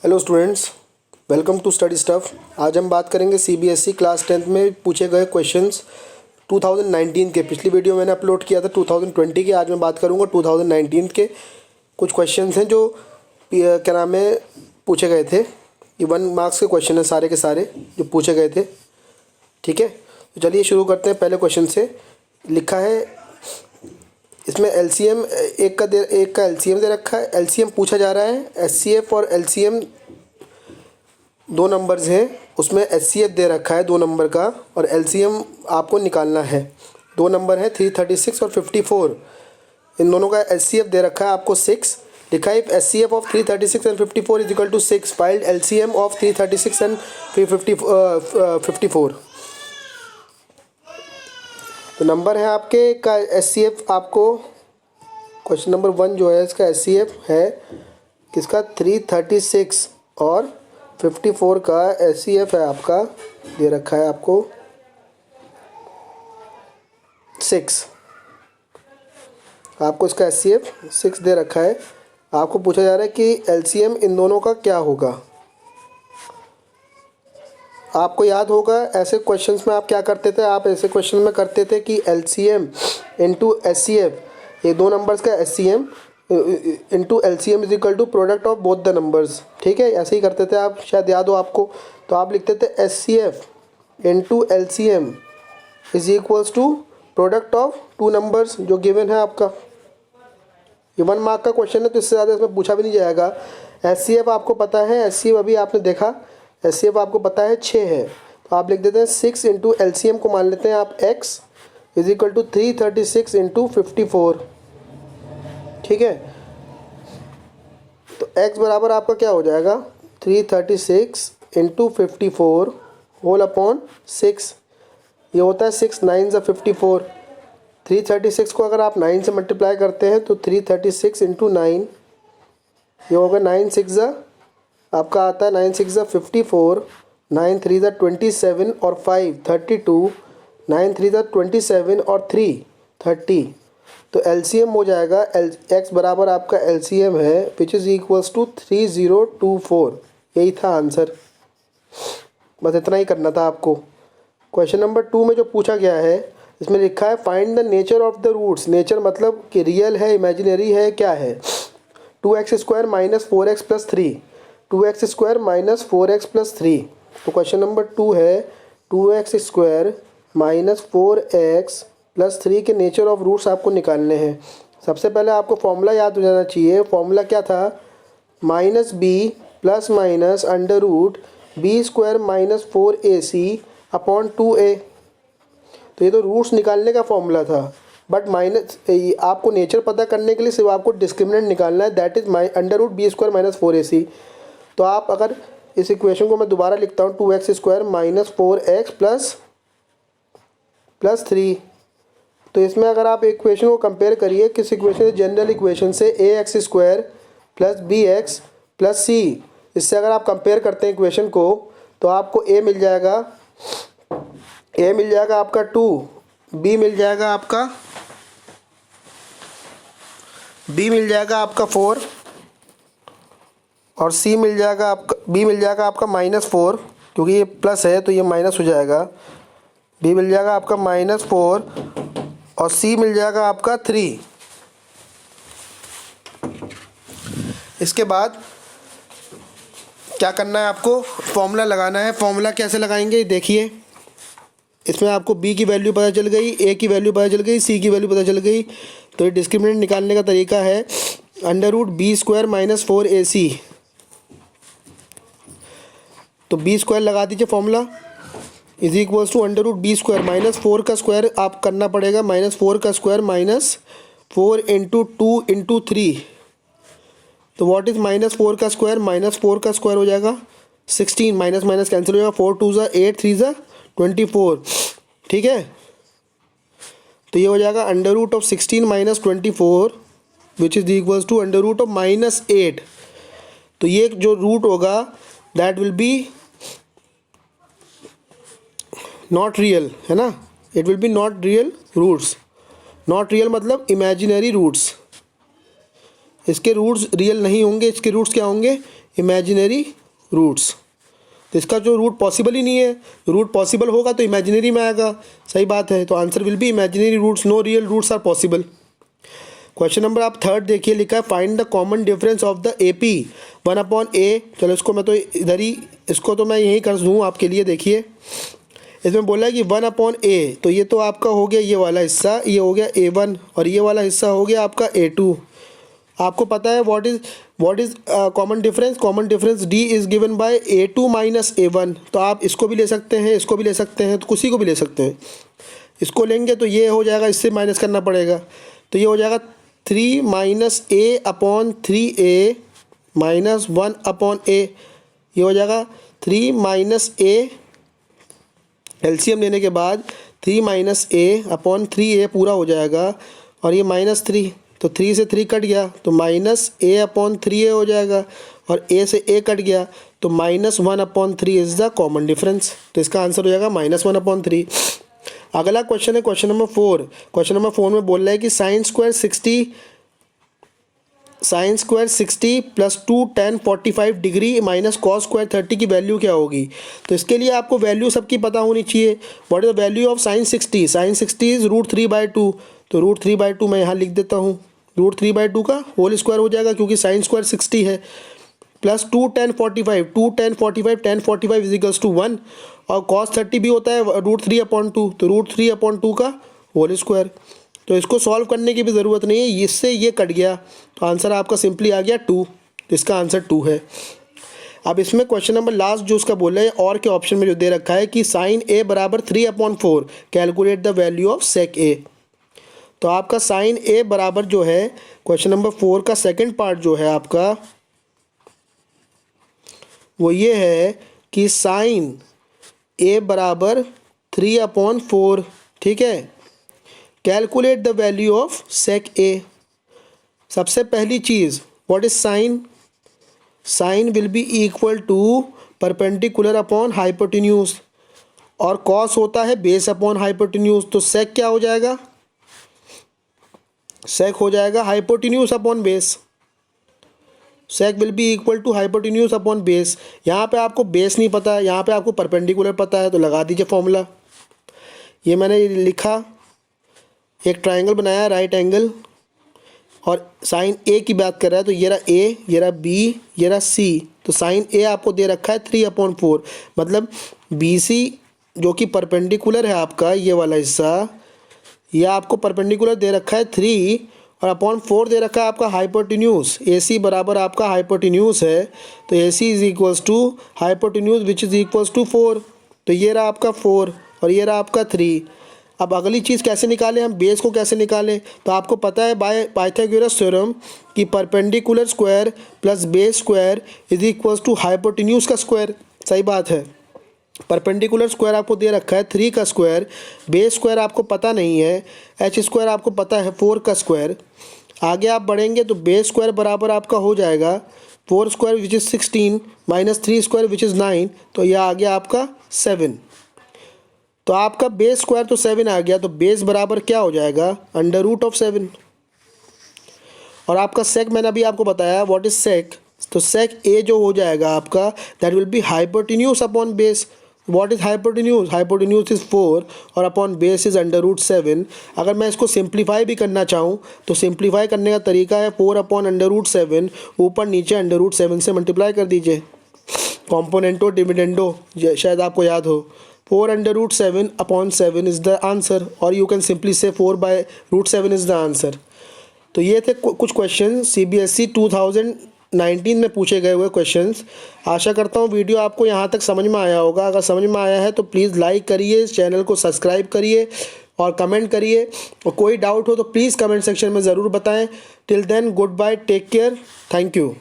Hello students, welcome to study stuff. आज हम बात करेंगे सीबीएसई क्लास 10th में पूछे गए क्वेश्चंस 2019 के। पिछली वीडियो मैंने अपलोड किया था 2020 के। आज मैं बात करूंगा 2019 के कुछ क्वेश्चंस हैं जो क्या नाम है पूछे गए थे। ये 1 मार्क्स के क्वेश्चन हैं सारे के सारे जो पूछे गए थे। ठीक है, तो चलिए शुरू करते हैं। पहले क्वेश्चन से लिखा है, इसमें एलसीएम एक का एलसीएम दे रखा है। एलसीएम पूछा जा रहा है। एचसीएफ और एलसीएम दो नंबर्स हैं, उसमें एचसीएफ दे रखा है 2 नंबर का और एलसीएम आपको निकालना है। 2 नंबर है 336 और 54। इन दोनों का एचसीएफ दे रखा है आपको 6। लिखा है HCF of 336 and 54 is equal to 6। Find LCM of 336 and 54। तो नंबर है आपके का एचसीएफ, आपको क्वेश्चन नंबर 1 जो है इसका एचसीएफ है किसका 336 और 54 का एचसीएफ है आपका दे रखा है आपको 6। आपको इसका एचसीएफ 6 दे रखा है। आपको पूछा जा रहा है कि एलसीएम इन दोनों का क्या होगा। आपको याद होगा ऐसे क्वेश्चंस में आप क्या करते थे, आप ऐसे क्वेश्चन में करते थे कि एलसीएम इनटू एचसीएफ, ये 2 नंबर्स का HCM into LCM is equal to product of both the numbers. ठीक है, ऐसे ही करते थे आप, शायद याद हो आपको। तो आप लिखते थे HCF into LCM is equals to product of 2 numbers जो गिवन है आपका। ये 1 मार्क का क्वेश्चन है तो इससे ज़्यादा इसमें पूछा भी नहीं जाएगा। एचसीएफ आपको पता है, एचसीएफ अभी आपने देखा, एचसीएफ आपको पता है 6 है। तो आप लिख देते हैं 6 इंटू एलसीएम को मान लेते हैं आप x is equal to 336 into 54। ठीक है, तो x बराबर आपका क्या हो जाएगा 336 इंटू 54 होल अपॉन 6। ये होता है 6 9 ज़ा 54। 336 को अगर आप 9 से मल्टीप्लाई करते हैं तो 336 इंटू 9 ये होगा 9 6 ज़ा आपका आता है 9 6 ज़ा 54, 9 3 ज़ा 27 और 5 32, 9 3 ज़ा 27 और 3 30। तो एलसीएम हो जाएगा एक्स बराबर आपका एलसीएम है विच इज़ इक्वल्स टू 3024। यही था आंसर, बस इतना ही करना था आपको। क्वेश्चन नंबर 2 में जो पूछा गया है इसमें लिखा है find the nature of the roots. Nature मतलब कि रियल है, इमेजिनरी है, क्या है। 2x² minus 4x plus 3, 2x² minus 4x plus 3। तो क्वेश्चन नंबर 2 है 2x² माइनस 4x प्लस 3 के नेचर ऑफ रूट्स आपको निकालने हैं। सबसे पहले आपको फॉर्मूला याद हो जाना चाहिए। फॉर्मूला क्या था, minus b plus minus under root b² minus 4ac upon 2a। तो ये तो रूट्स निकालने का फॉर्मूला था, बट माइनस आपको नेचर पता करने के लिए सिर्फ आपको डिस्क्रिमिनेंट निकालना है, that is under root b² minus 4ac। तो आप अगर इस इक्वेशन को मैं दोबारा लिखता हूँ 2x² माइनस 4x प्लस 3। तो इसमें अगर आप इक्वेशन को कंपेयर करिए किस इक्वेशन से, जनरल इक्वेशन से ax² plus bx plus c, इससे अगर आप कंपेयर करते हैं इक्वेशन को तो आपको a मिल जाएगा आपका 2, b मिल जाएगा आपका 4 और b मिल जाएगा आपका -4, क्योंकि ये प्लस है तो ये माइनस हो जाएगा। b मिल जाएगा आपका -4 और c मिल जाएगा आपका 3। इसके बाद क्या करना है आपको, फॉर्मूला लगाना है। फॉर्मूला कैसे लगाएंगे देखिए, इसमें आपको b की वैल्यू पता चल गई, a की वैल्यू पता चल गई, c की वैल्यू पता चल गई। तो ये डिस्क्रिमिनेंट निकालने का तरीका है under root b² minus 4ac। तो b² लगा दीजिए formula is equals to under root b² minus 4 का स्क्वायर आप करना पड़ेगा, -4 का स्क्वायर माइनस 4 इंटू 2 इंटू 3। तो व्हाट इज -4 का स्क्वायर, -4 का स्क्वायर हो जाएगा 16, माइनस माइनस कैंसिल हो जाएगा, 4 2 ज़ा 8 3 ज़ा 24। ठीक है, तो ये हो जाएगा under root of 16 minus 24 which is equals to under root of -8। तो ये जो रूट होगा that will be not real, है ना, it will be not real roots. Not real मतलब इमेजिनरी रूट्स। इसके रूट्स रियल नहीं होंगे, इसके रूट्स क्या होंगे, इमेजिनरी रूट्स। तो इसका जो रूट पॉसिबल ही नहीं है, रूट पॉसिबल होगा तो इमेजिनरी में आएगा, सही बात है। तो answer will be imaginary roots, no real roots are possible. Question number आप थर्ड देखिए, लिखा है find the common difference of the A P 1/a। चलो इसको मैं तो इधर ही, इसको तो मैं यहीं कर दूँ आपके लिए। देखिए इसमें बोला है कि 1/a, तो ये तो आपका हो गया ये वाला हिस्सा, ये हो गया a1, और ये वाला हिस्सा हो गया आपका a2। आपको पता है what is common difference, common difference d is given by a2 minus a1। तो आप इसको भी ले सकते हैं, इसको भी ले सकते हैं, तो किसी को भी ले सकते हैं। इसको लेंगे तो ये हो जाएगा, इससे माइनस करना पड़ेगा, तो ये हो जाएगा 3 माइनस a/3a माइनस 1/a। ये हो जाएगा 3 माइनस a, एलसीएम लेने के बाद 3 माइनस a/3a पूरा हो जाएगा, और ये -3, तो 3 से 3 कट गया तो माइनस a/3a हो जाएगा, और a से a कट गया तो -1/3 इज़ द कॉमन डिफरेंस। तो इसका आंसर हो जाएगा -1/3। अगला क्वेश्चन है क्वेश्चन नंबर 4। क्वेश्चन नंबर 4 में बोल रहा है कि sign square 60 plus 2 tan 45 degree minus cos square 30 की वैल्यू क्या होगी। तो इसके लिए आपको वैल्यू सबकी पता होनी चाहिए। What is the value of sine 60? Sine 60 is √3/2। तो √3/2 मैं यहाँ लिख देता हूँ, √3/2 का होल स्क्वायर हो जाएगा, क्योंकि साइन स्क्वायर 60 है, plus 2 tan 45, 2 tan 45, tan 45 is equals to 1, और cos 30 भी होता है √3/2, तो √3/2 का होल स्क्वायर। तो इसको सॉल्व करने की भी ज़रूरत नहीं है, इससे ये कट गया, तो आंसर आपका सिंपली आ गया 2। तो इसका आंसर 2 है। अब इसमें क्वेश्चन नंबर लास्ट जो उसका बोला है और के ऑप्शन में जो दे रखा है कि साइन a बराबर 3/4, calculate the value of sec a। तो आपका साइन a बराबर जो है क्वेश्चन नंबर 4 का सेकंड पार्ट जो है आपका, वो ये है कि साइन a बराबर 3/4, ठीक है। Calculate the value of sec a। सबसे पहली चीज़, what is sine? Sine will be equal to perpendicular upon hypotenuse, और कॉस होता है बेस अपॉन हाइपोटेन्यूज। तो सेक क्या हो जाएगा? सेक हो जाएगा hypotenuse upon base. Sec will be equal to hypotenuse upon base. यहाँ पे आपको बेस नहीं पता है, यहाँ पे आपको परपेंडिकुलर पता है, तो लगा दीजिए फॉर्मूला। ये मैंने लिखा, एक ट्रायंगल बनाया राइट एंगल, और साइन ए की बात कर रहा है, तो ये रहा ए, ये रहा बी, ये रहा सी। तो साइन ए आपको दे रखा है 3/4, मतलब बी सी जो कि परपेंडिकुलर है आपका ये वाला हिस्सा, यह आपको परपेंडिकुलर दे रखा है 3, और अपॉन 4 दे रखा है आपका हाइपोटेन्यूज। ए सी बराबर आपका हाइपोटेन्यूज है, तो A C is equals to hypotenuse which is equals to 4। तो ये रहा आपका 4 और ये रहा आपका 3। अब अगली चीज़ कैसे निकालें हम, बेस को कैसे निकालें? तो आपको पता है बाय पाइथागोरस थ्योरम कि perpendicular square plus base square is equals to hypotenuse का स्क्वायर। सही बात है। परपेंडिकुलर स्क्वायर आपको दे रखा है 3 का स्क्वायर, बेस स्क्वायर आपको पता नहीं है, एच स्क्वायर आपको पता है 4 का स्क्वायर। आगे आप बढ़ेंगे तो बेस स्क्वायर बराबर आपका हो जाएगा 4 square which is 16 minus 3 square which is 9, तो यह आ गया आपका 7। तो आपका बेस स्क्वायर तो 7 आ गया, तो बेस बराबर क्या हो जाएगा? √7। और आपका सेक मैंने अभी आपको बताया व्हाट इज सेक। तो सेक ए जो हो जाएगा आपका, that will B hypotenuse upon base. What is hypotenuse? Hypotenuse is 4 और अपॉन बेस इज √7। अगर मैं इसको सिंप्लीफाई भी करना चाहूँ तो सिंप्लीफाई करने का तरीका है 4/√7, ऊपर नीचे √7 से मल्टीप्लाई कर दीजिए। कॉम्पोनेंटो डिविडेंडो शायद आपको याद हो, 4/7/7 इज़ द आंसर, और यू कैन सिंपली से 4/√7 इज़ द आंसर। तो ये थे कुछ क्वेश्चन CBSE 2019 में पूछे गए हुए क्वेश्चंस। आशा करता हूँ वीडियो आपको यहाँ तक समझ में आया होगा। अगर समझ में आया है तो प्लीज़ लाइक करिए, चैनल को सब्सक्राइब करिए और कमेंट करिए, और कोई डाउट हो तो प्लीज़ कमेंट सेक्शन में ज़रूर बताएं। Till then good bye, take care, thank you.